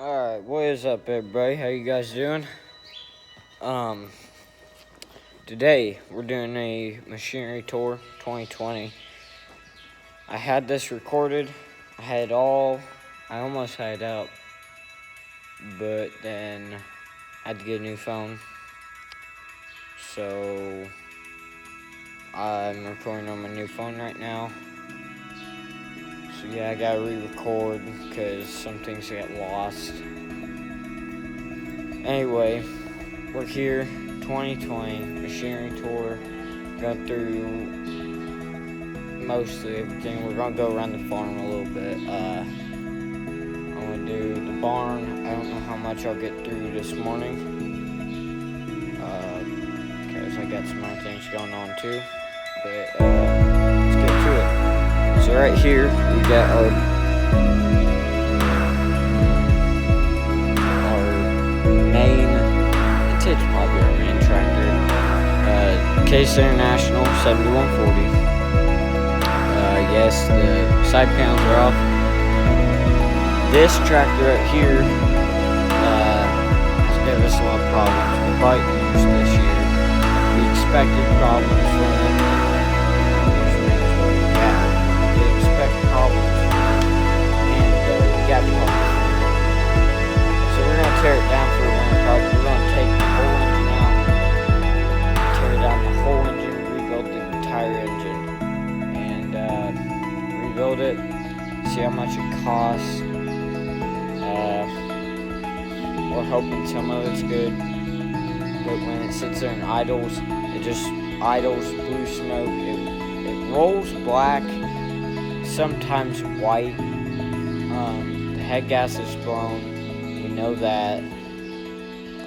Alright, what is up everybody? How you guys doing? Today we're doing a machinery tour 2020. I had this recorded. I almost had it out, but then I had to get a new phone. So I'm recording on my new phone right now. So yeah, I gotta re-record because some things got lost. Anyway, we're here, 2020, machinery tour. Going through mostly everything. We're gonna go around the farm a little bit. I'm gonna do the barn. I don't know how much I'll get through this morning, because I got some other things going on too. But let's get to it. So right here we got our main, it's probably our main tractor, Case International 7140. Yes, the side panels are off. This tractor right here has given us a lot of problems. We're probably used this year. We expected problems from it. Problems, and we got problems. So we're going to tear it down for one project. We're going to take the whole engine out, tear down the whole engine, rebuild the entire engine, and rebuild it, see how much it costs. We're hoping some of it's good, but when it sits there and idles, it just idles, blue smoke, it rolls black, sometimes white. The head gas is blown, we know that.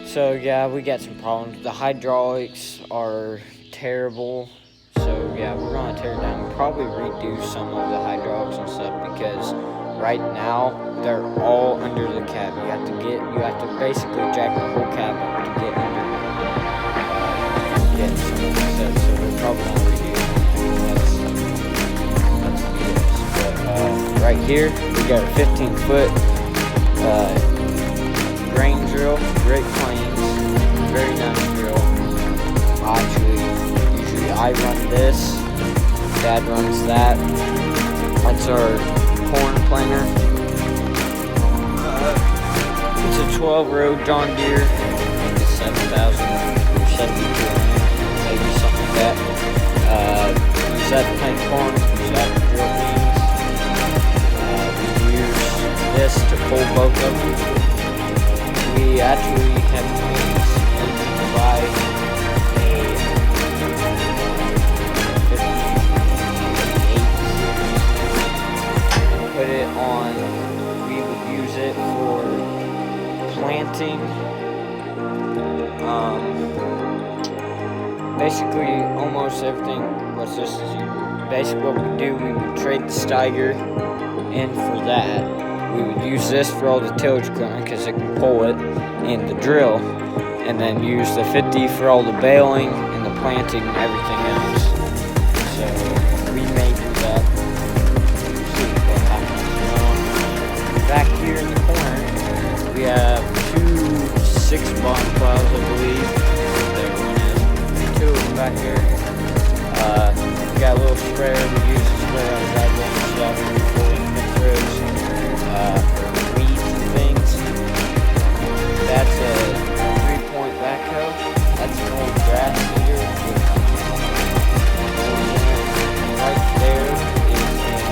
So yeah, we got some problems. The hydraulics are terrible. So yeah, we're gonna tear it down. We'll probably redo some of the hydraulics and stuff because right now they're all under the cab. You have to basically jack the whole cab up to get under get some of the stuff. So we're probably gonna redo it. Right here, we got a 15-foot grain drill, Great Plains, very nice drill. Usually I run this, Dad runs that. That's our corn planer. It's a 12-row John Deere, I think it's 7,000 or 7,200, maybe something like that. Use that to plant corn, use that to drill beans. This to pull both of them. We actually have means to buy a 58 and put it on. We would use it for planting. Basically, almost everything. Basically what we do, we would trade the Steiger in for that. We would use this for all the tillage equipment because it can pull it, and the drill, and then use the 50 for all the baling and the planting and everything else. So we may do that. See what happens. Back here in the corner, we have two 6-bar plows, I believe. There one is. Two of them back here. We got a little sprayer. We use the sprayer on the driveway and stuff before we put through. Weeds and things. That's a 3-point backhoe. That's an old grass seeder. Right there is a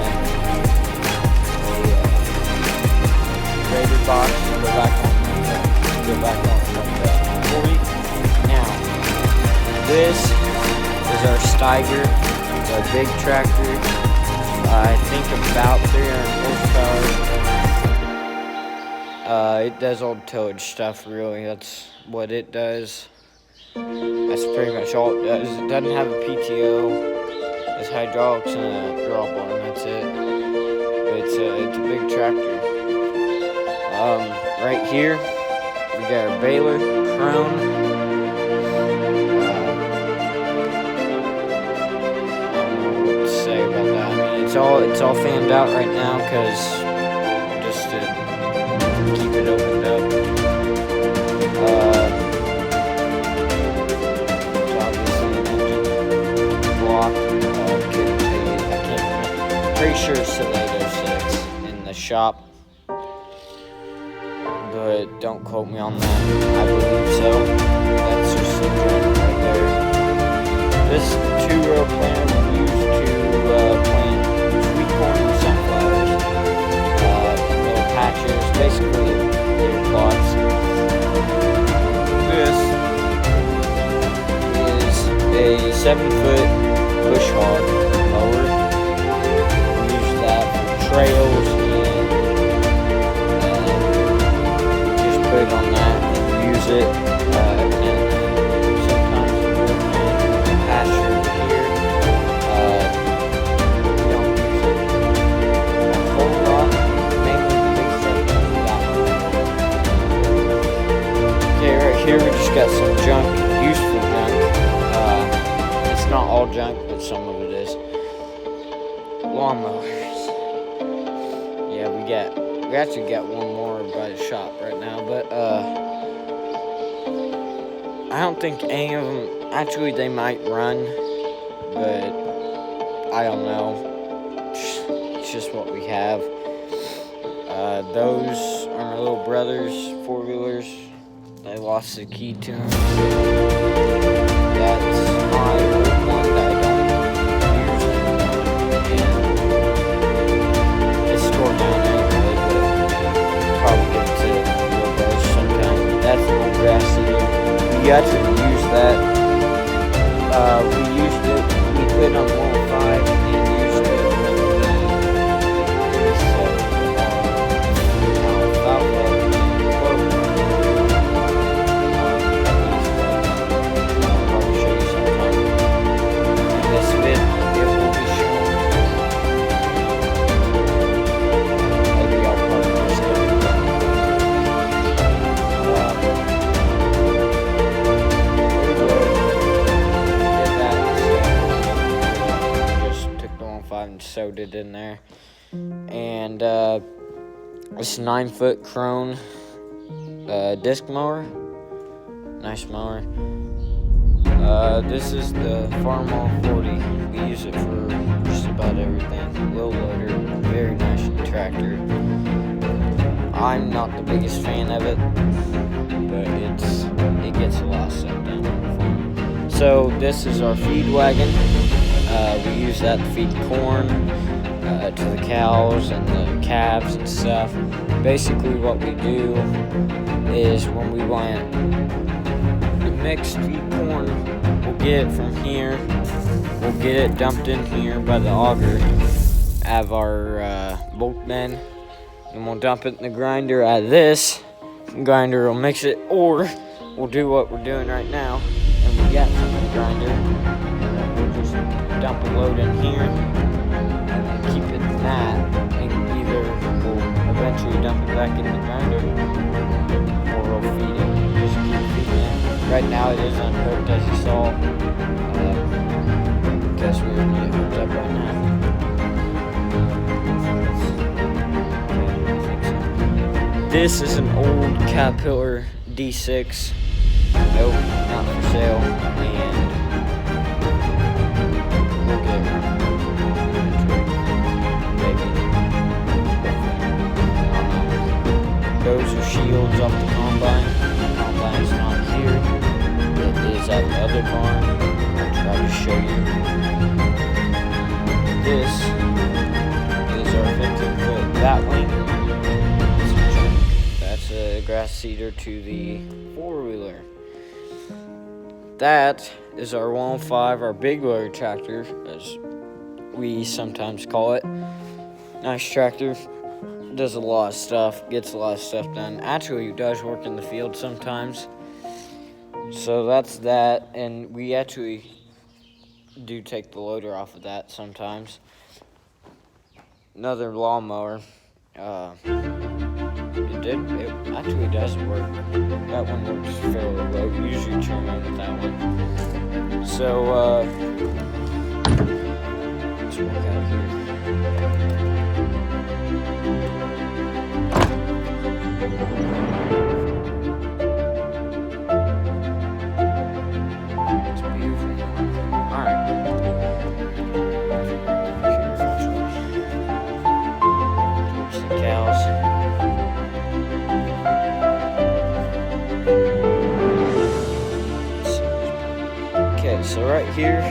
grader box. Go back on the 40. Now, this is our Steiger. It's our big tractor. I think about 300 horsepower. It does all the tillage stuff, really. That's what it does. That's pretty much all it does. It doesn't have a PTO. It's hydraulics and a drawbar, and that's it. But it's a big tractor. Right here, we got our baler, Krone. I don't know what to say about that. I mean, it's all fanned out right now because just to keep it open. sure it's till 8:06 in the shop, but don't quote me on that. I believe so. That's just a joint right there. This 2-row planter we use to plant sweet corn and sunflowers. Little patches, basically little plots. This is a 7-foot bush hog mower. We use that for trails and just put it on that and use it. And sometimes we'll plant a pasture here. We don't use it a whole lot, mainly the big stuff is that one. Okay, right here we just got some junk, useful junk. It's not all junk, but some of it is. Lawnmowers. Yeah, we actually got one more by the shop right now, but I don't think any of them, actually they might run, but I don't know. It's just what we have. Those are my little brother's 4-wheelers. I lost the key to them. That's my old one that I don't use anymore. And it's stored down anyway, but probably give it to little brothers sometime. That's an old grass seeder. We actually use that. We used it, we put it on 105 and used it when we set alfalfa and clover. I'll probably show you sometime. In this vid, it will be shown. Maybe I'll probably just get it done. And sewed it in there. And this 9-foot Krone disc mower. Nice mower. This is the Farmall 40. We use it for just about everything. Low loader, very nice tractor. I'm not the biggest fan of it, but it gets a lot of stuff done on the farm. So this is our feed wagon. We use that to feed corn to the cows and the calves and stuff. Basically what we do is when we want the mixed feed corn, we'll get it from here. We'll get it dumped in here by the auger, have our bulk bin, and we'll dump it in the grinder out of this. The grinder will mix it, or we'll do what we're doing right now, and we got some in the grinder. Dump a load in here and keep it in that, and either we'll eventually dump it back in the grinder or we'll feed it. Just keep feeding it. Right now it is unhooked, as you saw, because we're going to get hooked up right now. This is an old Caterpillar D6. Nope, not for sale. And those are shields off the combine. The combine is not here. It is at the other barn. I'll try to show you. This is our 15-foot batwing. That's a grass seeder to the 4-wheeler. That is our 105, our big loader tractor, as we sometimes call it. Nice tractor. Does a lot of stuff, gets a lot of stuff done. Actually, does work in the field sometimes. So that's that, and we actually do take the loader off of that sometimes. Another lawnmower. It actually does work. That one works fairly well. We usually trim in with that one. So, let's walk out here. It's beautiful. Alright. So right here,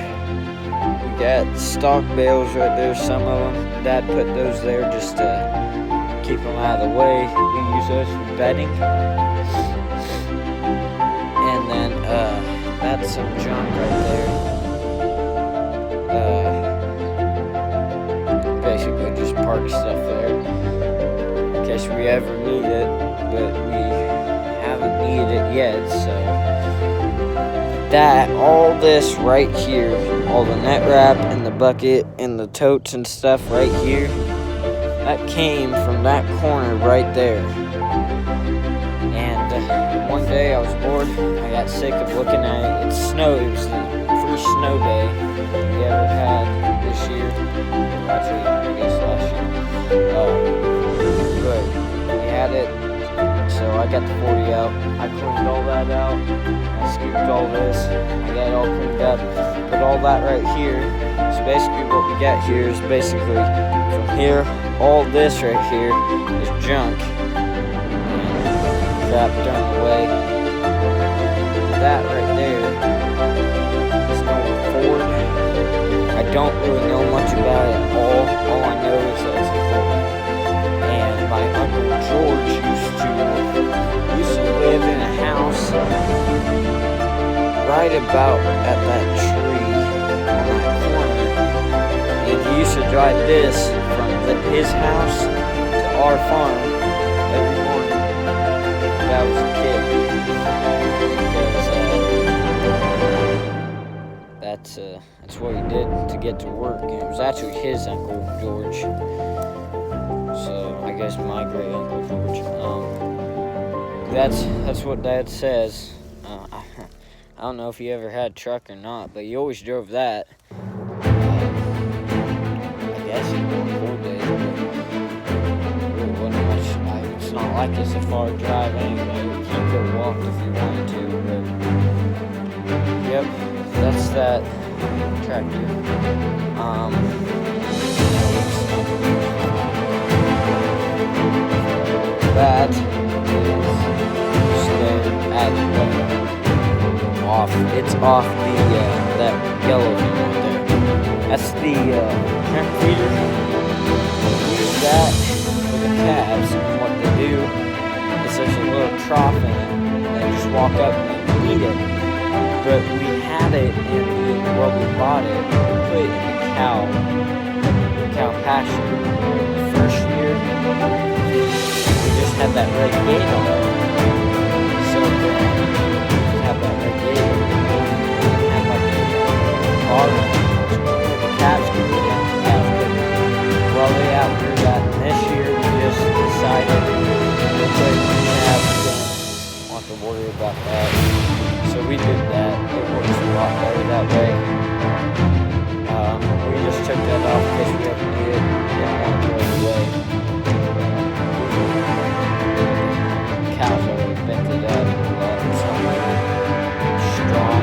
we got stock bales right there, some of them. Dad put those there just to keep them out of the way. We use those for bedding. And then, that's some junk right there. Basically just park stuff there in case we ever need it, but we haven't needed it yet. So that, all this right here, all the net wrap and the bucket and the totes and stuff right here, that came from that corner right there. And one day I was bored, I got sick of looking at it. It was the first snow day we ever had this year. Actually, I guess last year. But we had it, so I got the 40 out. I cleaned all that out. I scooped all this. I got it all cleaned up. Put all that right here. So basically what we got here is basically from here, all this right here is junk. And crap thrown away. That right there is going Ford. I don't really know much about it at all. All I know is that it's a Ford. And my Uncle George used to live in a house right about at that tree on that corner. And he used to drive this from his house to our farm every morning when I was a kid. Because that's what he did to get to work. And it was actually his Uncle George. So I guess my great Uncle George. That's what Dad says. I don't know if he ever had a truck or not, but he always drove that. I guess he worked 4 days, but really wasn't much. It's not like it's a far drive anyway. You could go walk if you wanted to, but yep, that's that tractor. That is there at off. It's off the that yellow thing right there. That's the hemp feeder. We use that for the calves, and what they do is there's a little trough in it, and they just walk up and eat it. But we had it in we bought it, we put it in the cow pasture. The first year, we just had that red gate on it. So we have that red gate, and have like a bar, the calves could be in, the cows couldn't. Well, they outgrew that, and this year we just decided to put calves in. Want to worry about that. So we did that. It works a lot better that way. We just took that off because we didn't need it. Didn't want to throw it away. Cows already bent to death. Strong.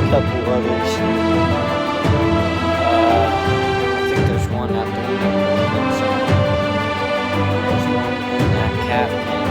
Couple others. I think there's one out there. There's one in that calf pen.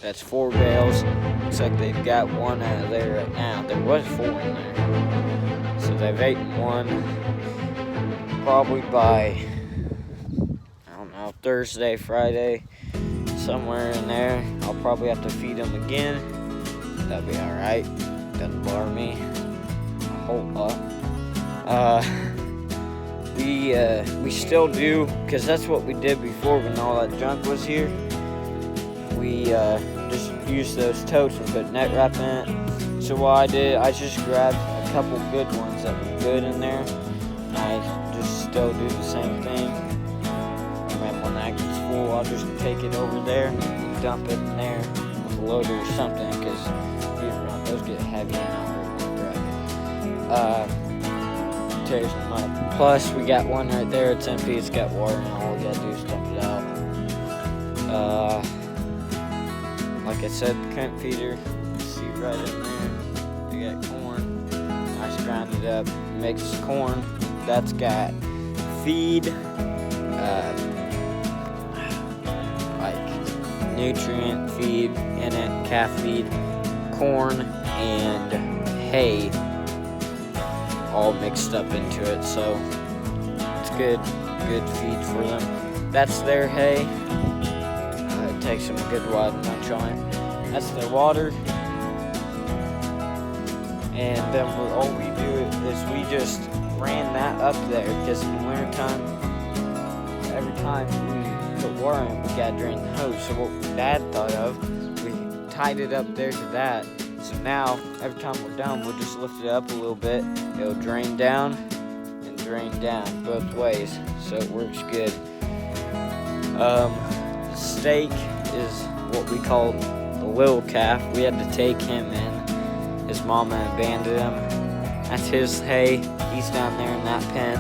That's 4 bales. Looks like they've got one out of there right now. There was 4 in there. So they've eaten one probably by, I don't know, Thursday, Friday, somewhere in there. I'll probably have to feed them again. That'll be alright. Doesn't bother me a whole lot. We still do, because that's what we did before when all that junk was here. We just used those totes and put net wrap in it. So what I did, I just grabbed a couple good ones that were good in there, I just still do the same thing. And then when that gets full, I'll just take it over there and dump it in there with a loader or something, because those get heavy and I'll tears them up. Plus, we got one right there. It's empty. It's got water, and all we gotta do is dump it out. Like I said, the current feeder. See right in there. We got corn. I just ground it up. Mixed corn. That's got feed, like nutrient feed in it, calf feed, corn, and hay, all mixed up into it. So it's good feed for them. That's their hay. It takes them a good while to munch on it. That's their water. And then all we do is we just ran that up there, because in the wintertime, every time we put water in, we gotta drain the hose. So what Dad thought of, we tied it up there to that. So now, every time we're done, we'll just lift it up a little bit. It'll drain down and drain down both ways, so it works good. Steak is what we call the little calf. We had to take him in. His mama abandoned him. That's his hay. He's down there in that pen.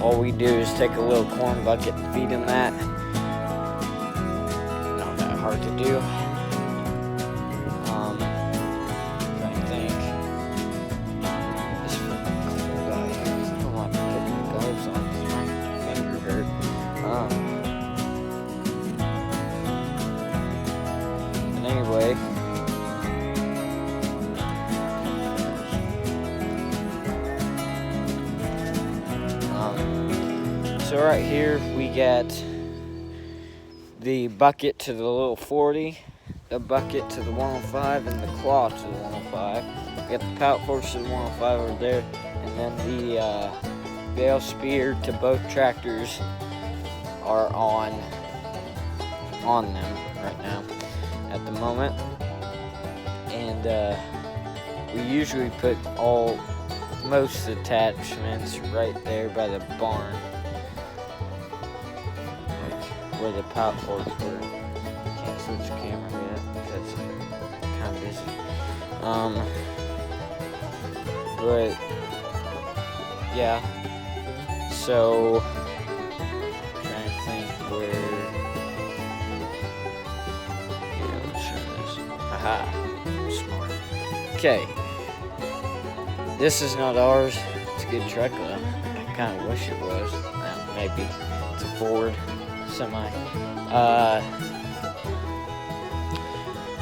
All we do is take a little corn bucket and feed him that. Not that hard to do. I think this clear guy here. I don't want to put my gloves on because my finger hurt. But anyway. So right here we got the bucket to the little 40, the bucket to the 105, and the claw to the 105. We got the pout horse to the 105 over there, and then the bale spear to both tractors are on them right now at the moment. And we usually put most attachments right there by the barn, where the pout horse were. Can't switch the camera yet because I'm kind of busy. But yeah, so I'm trying to think where. Yeah, let's show this. Aha, smart. Okay, this is not ours. It's a good truck though. I kind of wish it was. Maybe it's a Ford semi.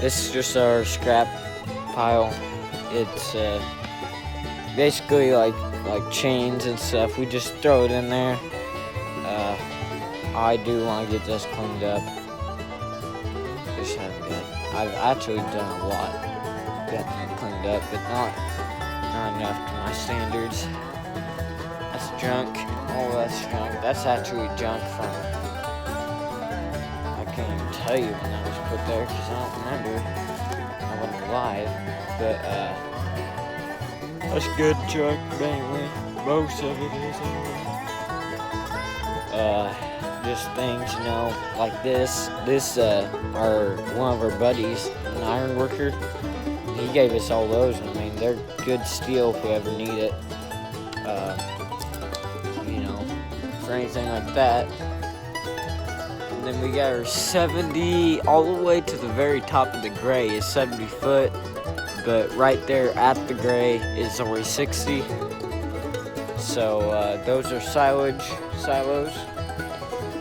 This is just our scrap pile. It's basically like chains and stuff. We just throw it in there. I do want to get this cleaned up. Just haven't done. I've actually done a lot getting it cleaned up, but not enough to my standards. That's junk. Oh, that's junk. That's actually junk from, I can't even tell you when that was put there because I don't remember. I wasn't alive. But that's good junk mainly. Most of it is anyway. Just things, you know, like this. This are one of our buddies, an iron worker. He gave us all those. I mean, they're good steel if we ever need it. You know, for anything like that. And then we got our 70, all the way to the very top of the gray is 70 foot. But right there at the gray is only 60. So those are silos.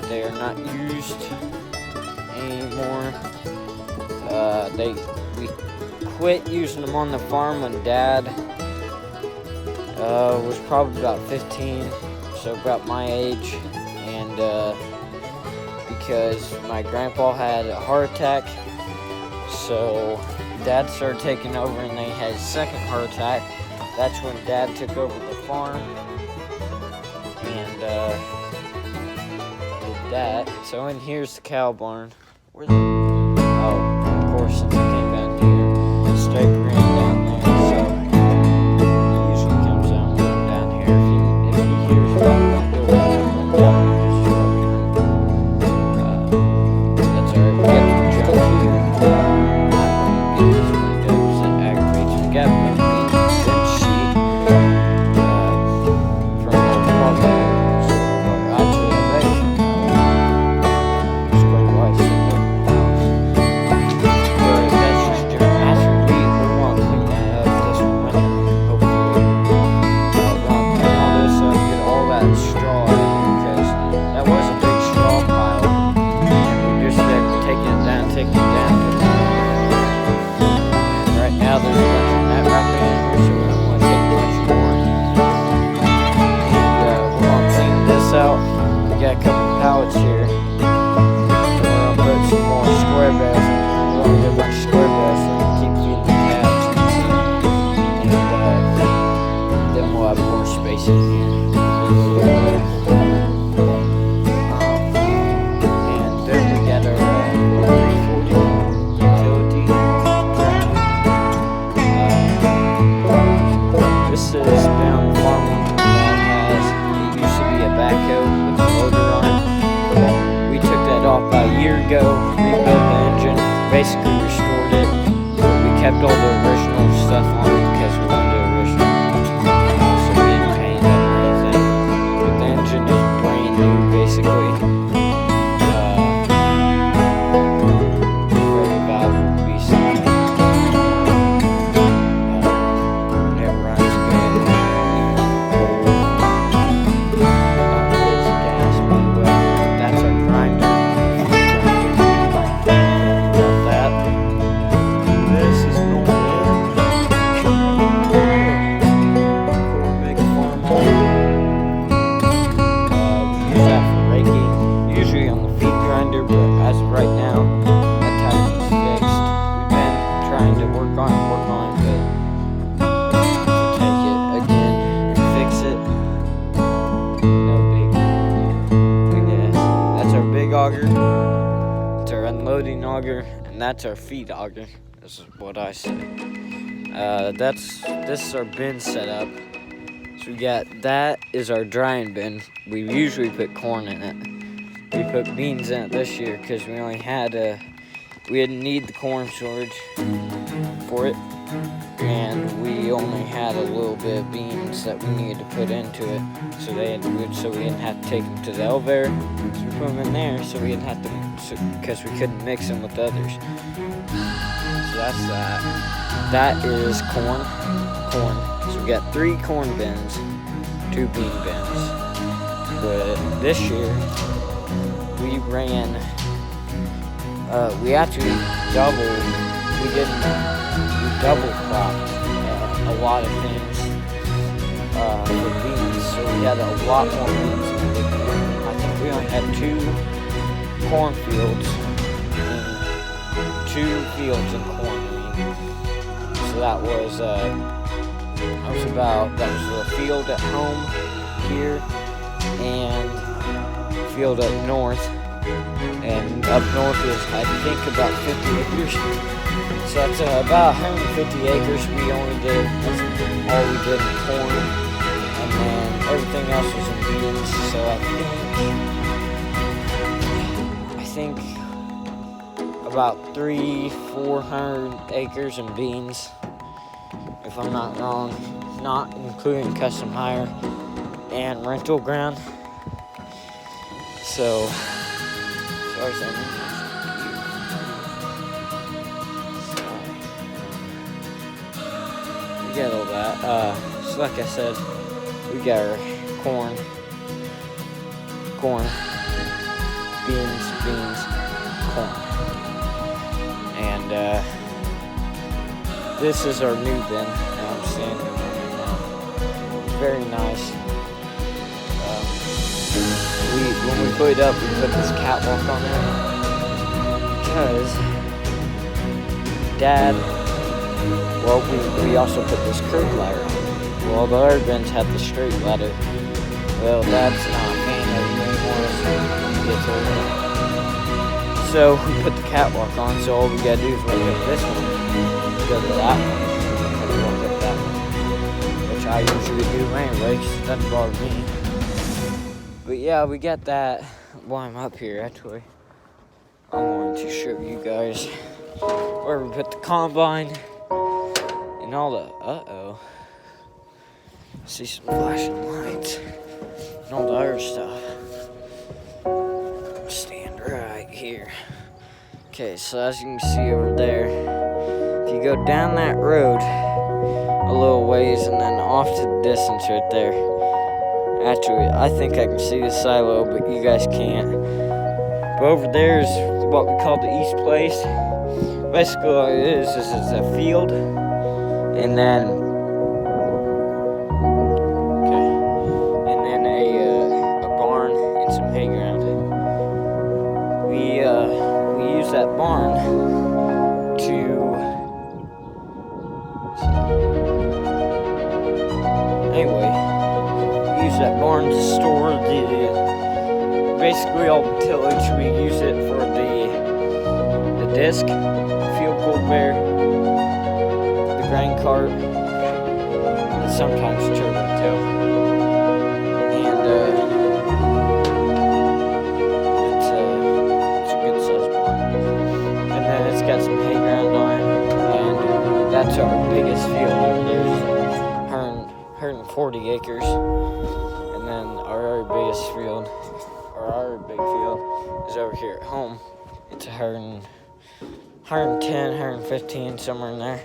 They are not used anymore. We quit using them on the farm when Dad was probably about 15, so about my age, and because my grandpa had a heart attack, so Dad started taking over, and they had a second heart attack. That's when Dad took over the farm and did that. So in here's the cow barn. Where's the... Oh, of course, since I came down here, straight ran down there. So it usually comes down here if you got a couple pallets here. So we're gonna put some more square beds in here. We're gonna get a bunch of square beds so we can keep feeding the calves. And then we'll have more space in here. And then we got our 340 utility grinder. This is been on the farm that has, it used to be a backhoe with a loader on it. We took that off about a year ago, rebuilt the engine, basically restored it. But we kept all the original stuff on it because we wanted the original. So we didn't paint it or anything. But the engine is brand new, basically. Very valuable piece of it. It runs good. It's gas, by the way. That's our grinder. Got that. This is normal. Big farm hole. We use that for raking. Usually on the feed grinder, but as of right now, that tire is fixed. We've been trying to work on it, but to take it again and fix it. No big ass. That's our big auger. That's our unloading auger, and that's our feed auger. This is what I say. This is our bin setup. So we got, that is our drying bin. We usually put corn in it. We put beans in it this year because we only had we didn't need the corn storage for it, and we only had a little bit of beans that we needed to put into it. So we didn't have to take them to the elevator. So we put them in there so we didn't have to, because we couldn't mix them with others. So that's that. That is corn. So we got 3 corn bins, 2 bean bins. But this year we ran. We actually doubled. We double cropped a lot of things for beans. So we had a lot more beans than we did. I think we only had 2 cornfields and 2 fields in corn. So that was a field at home here and field up north. And up north is, I think, about 50 acres. So that's about 150 acres we only did. That's all we did in corn. And then everything else was in beans. So I think about 300-400 acres in beans, if I'm not wrong, not including custom hire and rental ground. So, sorry, Simon. We got all that. So like I said, we got our corn, beans, corn. And this is our new bin that I'm standing in right now. Very nice. When we put it up, we put this catwalk on there because Dad, well, we also put this curb ladder on. Well, the other bins had the straight ladder. Well, Dad's not a fan of it anymore, so he gets older. So we put the catwalk on, so all we gotta do is walk up this one, go to that one, and walk up that one. Which I usually do anyway, because it doesn't bother me. But yeah, we got that. While I'm up here, actually, I wanted to show you guys where we put the combine and all the, see some flashing lights and all the other stuff. Stand right here. Okay, so as you can see over there, if you go down that road a little ways and then off to the distance right there. Actually, I think I can see the silo, but you guys can't. But over there is what we call the East Place. Basically what it is it's a field, and then a barn and some hay ground. use that barn to store basically all the tillage. We use it for the disc, field cultivator, the grain cart, and sometimes turbo tail. And it's a good sized barn. And then it's got some hay ground on it, and that's our biggest field over there. 140 acres. And then our biggest field, or our big field, is over here at home. It's 110, 115, somewhere in there.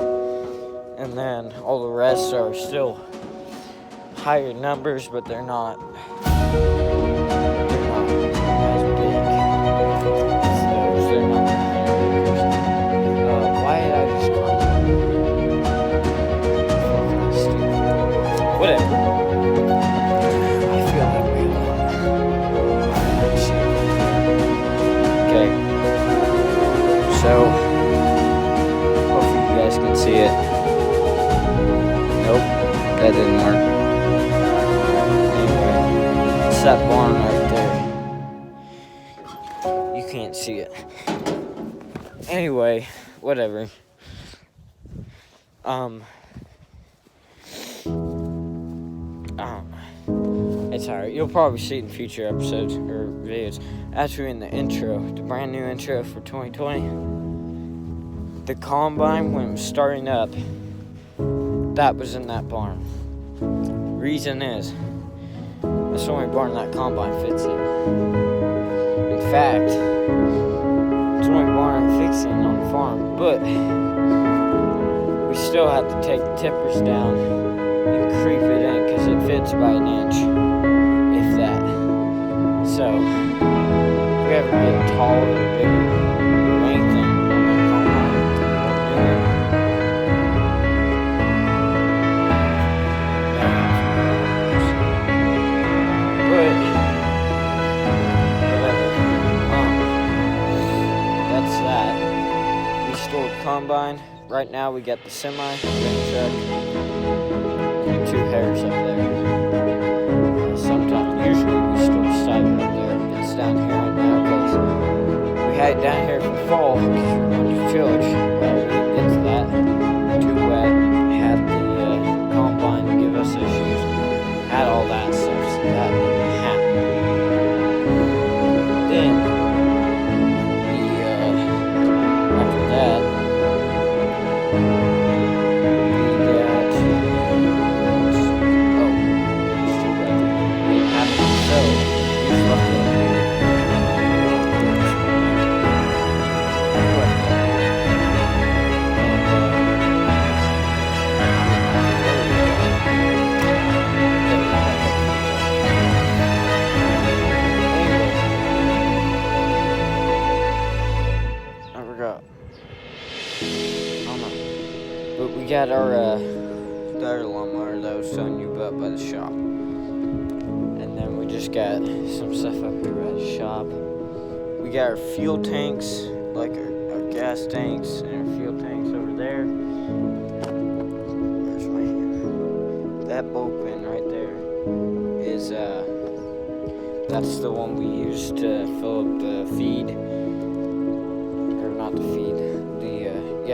And then all the rest are still higher numbers, but they're not as big. So they're not higher acres. Why did I just call fucking stupid? Whatever. I feel that way a lot. Okay. So, hopefully you guys can see it. Nope, that didn't work. Anyway, it's that barn right there. You can't see it. Anyway, whatever. It's alright. You'll probably see it in future episodes or videos. Actually, in the intro, the brand new intro for 2020, the combine, when it was starting up, that was in that barn. Reason is, that's the only barn that combine fits in. In fact, it's the only barn it fits in on the farm. But we still have to take the tippers down and creep it in because it fits by an inch, if that. So, if we ever get taller or bigger or anything on that combine, but whatever. That's that. We stored combine. Right now we got the semi, grain truck, and 2 hairs up there. Usually we store cider up there. It's down here right now because we had it down here for fall because we wanted to tillage. Well, we didn't get to that. Too wet. Had the combine to give us issues. Had all that stuff, so that didn't happen. Then, after that, we got our the other lawnmower that I was telling you about by the shop. And then we just got some stuff up here at the shop. We got our fuel tanks, like our gas tanks and our fuel tanks over there. Where's my hand? That bolt pin right there is that's the one we use to fill up the feed. Or not the feed.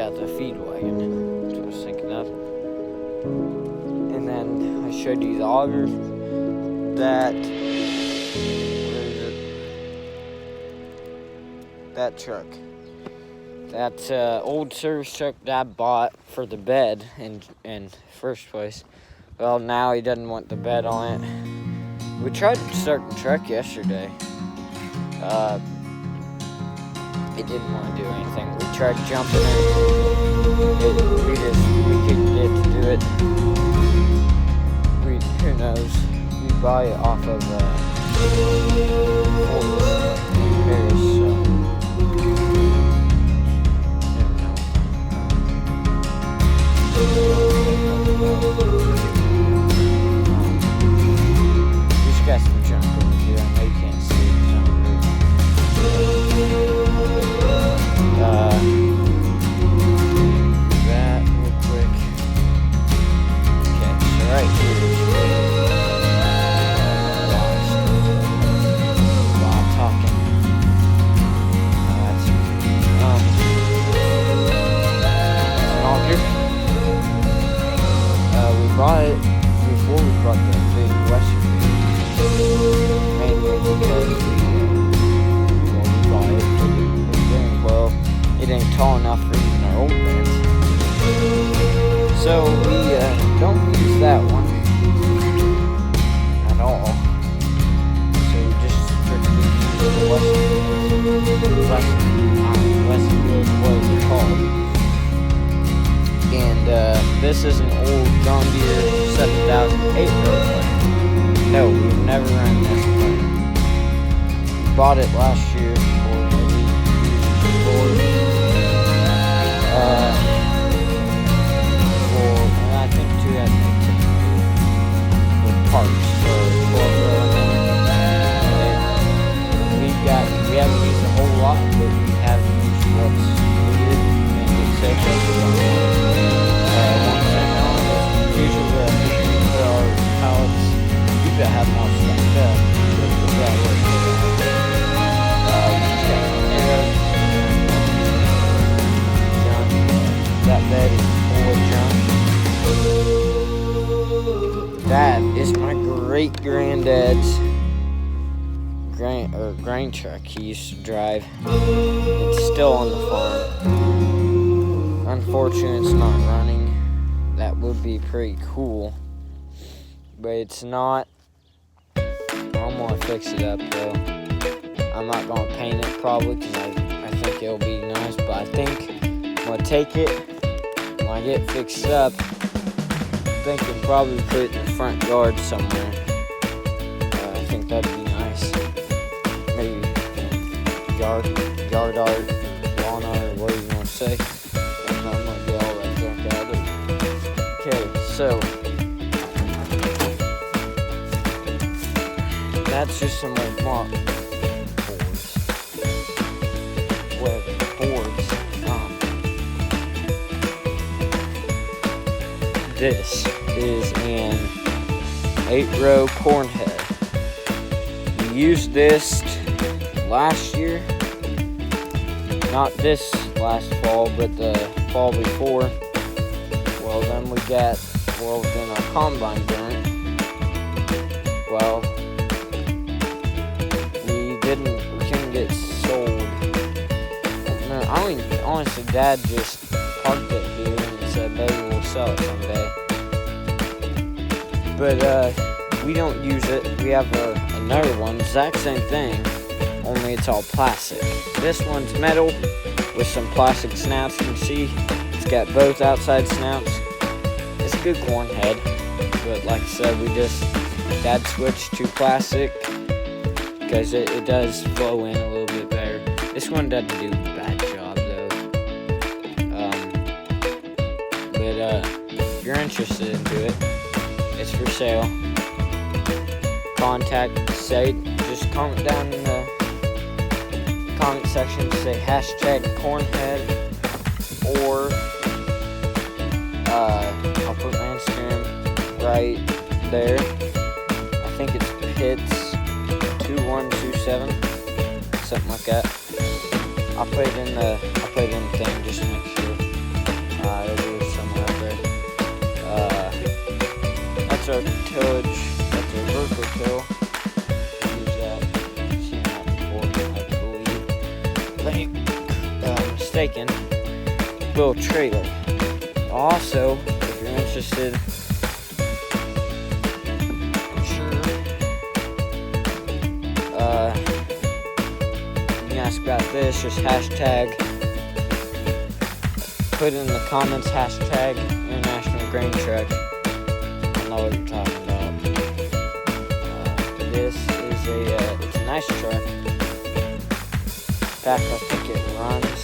The feed wagon. That's what I was thinking of. And then I showed you the auger. Where is it? That truck. That's old service truck that I bought for the bed in first place. Well, now he doesn't want the bed on it. We tried to start the truck yesterday. It didn't want to do anything. We tried jumping it. We couldn't get to do it. Who knows? We buy it off of Paris, so never know. We just got some junk over here. I know you can't see it. That real quick. Okay, so right here. we bought it for the thing. Well, it ain't tall enough for even our old fence. So we don't use that one at all. So we just strictly use the Westinghouse, what is it called? And this is an old John Deere 7008 road plane. No, we've never run this plane. Bought it last year and I think 2018 for parts we haven't used a whole lot, but we have used what's needed, and it's usually our pallets used to have more stacked up, but that works. That bed is full of junk. That is my great granddad's grain truck he used to drive. It's still on the farm. Unfortunately, it's not running. That would be pretty cool, but it's not. I'm gonna fix it up though. I'm not gonna paint it probably because I think it'll be nice, but I think I'm gonna take it when I get fixed up. I'm thinking probably put it in the front yard somewhere. I think that'd be nice. Maybe yard art, lawn art, whatever you want to say. And I'm gonna get all that junk out of it. Okay, so that's just some like boards. This is an 8-row corn head. We used this last year, not this last fall, but the fall before. Well, then then our combine burnt. Well, we couldn't get sold. Honestly, Dad just parked it here and said maybe we'll sell it someday. But we don't use it. We have another one, exact same thing, only it's all plastic. This one's metal with some plastic snouts. You can see it's got both outside snouts. It's a good corn head, but like I said, Dad switched to plastic because it does flow in a little bit better. This one doesn't do a bad job though. But if you're interested into it, it's for sale. Contact site. Just comment down in the comment section. Say #cornhead, or I'll put my Instagram right there. I think it's Pits2127, something like that. I'll put it in the thing just to make sure. It'll be somewhere up there. That's our tillage. That's our vertical till. Use that. You've seen that before, I believe. If I'm mistaken. Little trailer. Also, if you're interested, I'm sure you can ask about this. Just put in the comments International Grain Truck. I know what you're talking about. This is it's a nice truck. In fact, I think it runs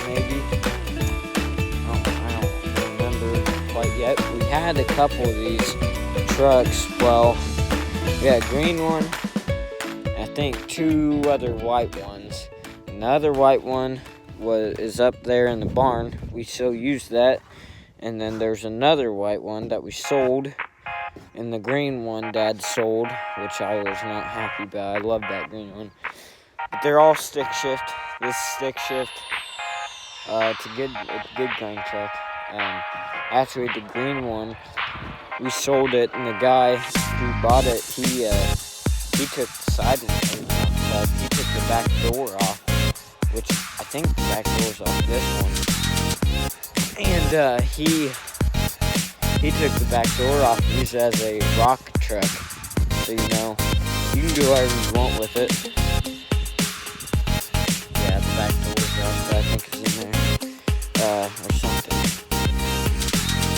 maybe. I don't remember quite yet. We had a couple of these trucks. Well, we had a green one. I think 2 other white ones. Another white one is up there in the barn. We still use that. And then there's another white one that we sold. And the green one Dad sold, which I was not happy about. I love that green one. But they're all stick shift. This stick shift. It's a good grain truck. Actually, the green one, we sold it, and the guy who bought it, he took the side, he took the back door off, which I think the back door's off this one. And he took the back door off and used it as a rock truck. So you know, you can do whatever you want with it. Yeah, the back door's off, but I think it's in there. Or something.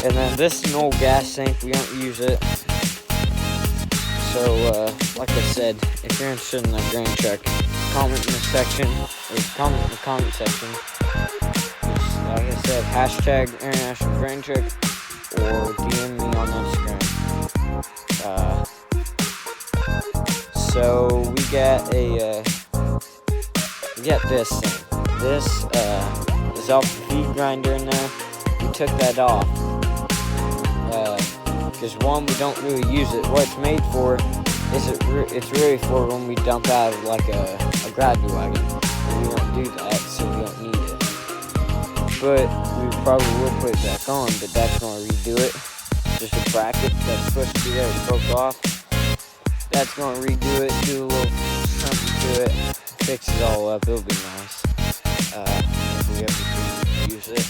And then this is an old gas tank, we don't use it. So, like I said, if you're interested in a grain truck, comment in the section, or comment in the comment section. Just, like I said, hashtag International Grain Truck, or DM me on Instagram. So we got this thing. This is off the feed grinder in there. We took that off. Because one, we don't really use it. What it's made for is it's really for when we dump out of like a gravity wagon. And we don't do that, so we don't need it. But we probably will put it back on, but that's going to redo it. Just a bracket that's supposed to be there, it broke off. That's going to redo it, do a little something to it, fix it all up. It'll be nice. If we ever do use it.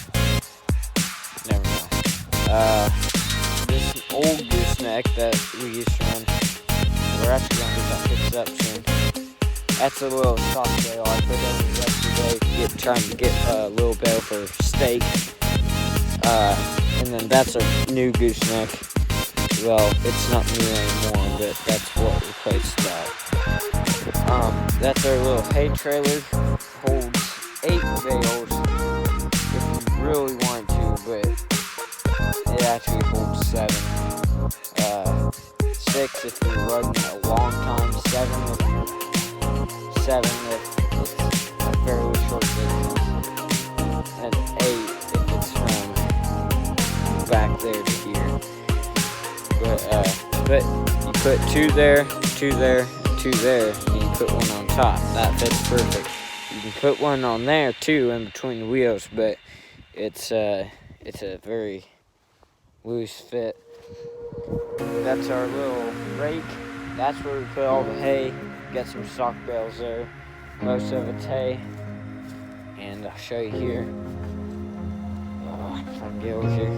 Never know. This old gooseneck that we used to run, we're actually going to get that fixed up soon. That's a little soft bale I put over yesterday, trying to get a little bale for steak. And then that's a new gooseneck. Well, it's not new anymore, but that's what replaced that. That's our little hay trailer. Holds 8 bales if you really want to, but it actually holds 7. 6 if you're running a long time, 7 if it's a fairly short distance, and 8 if it's from back there to here. But you put 2 there, 2 there, 2 there, and you put one on top. That fits perfect. You can put one on there too, in between the wheels, but it's a very loose fit. That's our little rake. That's where we put all the hay. Get some stock bales there. Most of it's hay. And I'll show you here. If I can get over here.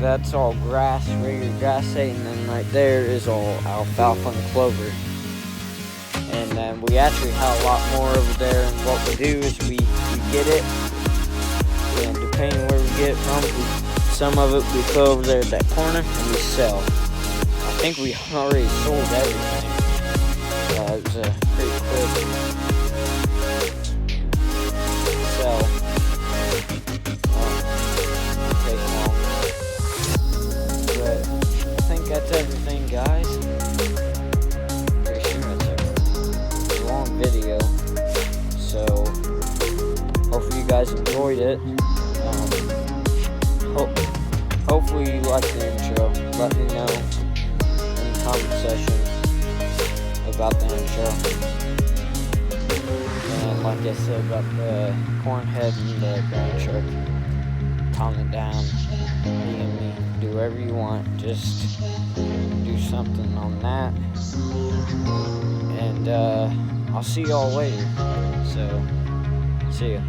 That's all grass, regular grass hay, and then right there is all alfalfa and clover. And then we actually have a lot more over there, and what we do is we get it, and depending where we get it from, some of it we put over there at that corner and we sell. I think we already sold everything. It was a pretty quick sell. Take long. But I think that's everything, guys. Pretty sure that's everything. It's a long video, so hopefully you guys enjoyed it. Hopefully you liked the intro. Let me know in the comment section about the intro. And like I said about the corn head and the grain truck, comment down, DM me, do whatever you want. Just do something on that. And I'll see y'all later. So, see ya.